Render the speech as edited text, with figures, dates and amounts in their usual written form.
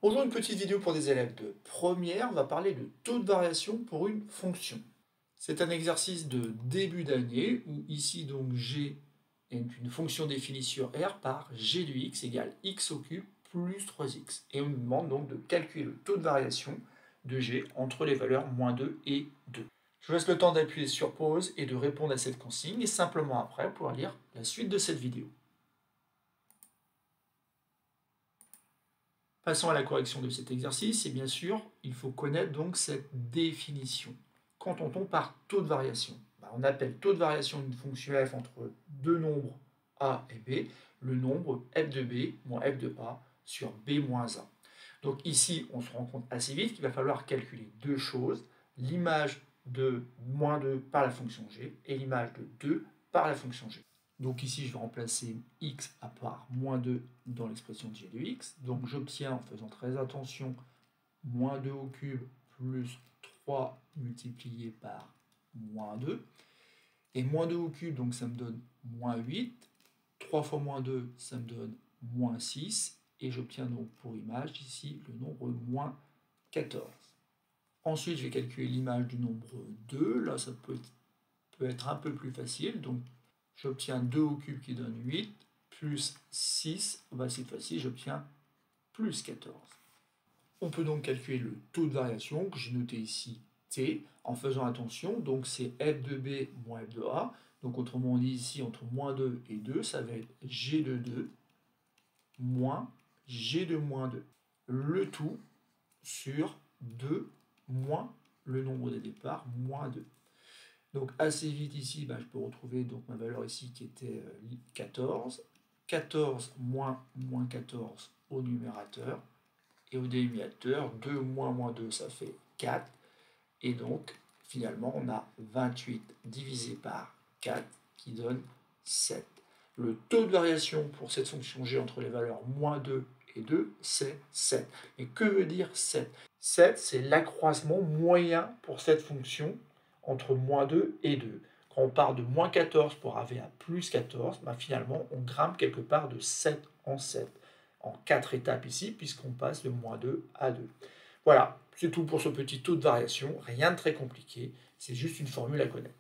Bonjour, une petite vidéo pour des élèves de première. On va parler de taux de variation pour une fonction. C'est un exercice de début d'année où ici donc g est une fonction définie sur R par g de x égale x au cube plus 3x. Et on nous demande donc de calculer le taux de variation de g entre les valeurs moins 2 et 2. Je vous laisse le temps d'appuyer sur pause et de répondre à cette consigne et simplement après pour lire la suite de cette vidéo. Passons à la correction de cet exercice, et bien sûr, il faut connaître donc cette définition. Qu'entend-on par taux de variation? On appelle taux de variation d'une fonction f entre deux nombres a et b, le nombre f de b moins f de a sur b moins a. Donc ici, on se rend compte assez vite qu'il va falloir calculer deux choses, l'image de moins 2 par la fonction g et l'image de 2 par la fonction g. Donc ici, je vais remplacer x à part moins 2 dans l'expression de g de x. Donc j'obtiens, en faisant très attention, moins 2 au cube plus 3 multiplié par moins 2. Et moins 2 au cube, donc ça me donne moins 8. 3 fois moins 2, ça me donne moins 6. Et j'obtiens donc pour image ici le nombre moins 14. Ensuite, je vais calculer l'image du nombre 2. Là, ça peut être un peu plus facile. Donc j'obtiens 2 au cube qui donne 8, plus 6, cette fois-ci j'obtiens plus 14. On peut donc calculer le taux de variation, que j'ai noté ici t, en faisant attention, donc c'est f de b moins f de a, donc autrement dit ici entre moins 2 et 2, ça va être g de 2 moins g de moins 2. Le tout sur 2 moins le nombre des départs, moins 2. Donc assez vite ici, je peux retrouver donc ma valeur ici qui était 14. 14 moins 14 au numérateur. Et au dénominateur, 2 moins moins 2, ça fait 4. Et donc, finalement, on a 28 divisé par 4 qui donne 7. Le taux de variation pour cette fonction g entre les valeurs moins 2 et 2, c'est 7. Et que veut dire 7? 7, c'est l'accroissement moyen pour cette fonction entre moins 2 et 2. Quand on part de moins 14 pour arriver à plus 14, finalement, on grimpe quelque part de 7 en 7, en 4 étapes ici, puisqu'on passe de moins 2 à 2. Voilà, c'est tout pour ce petit taux de variation, rien de très compliqué, c'est juste une formule à connaître.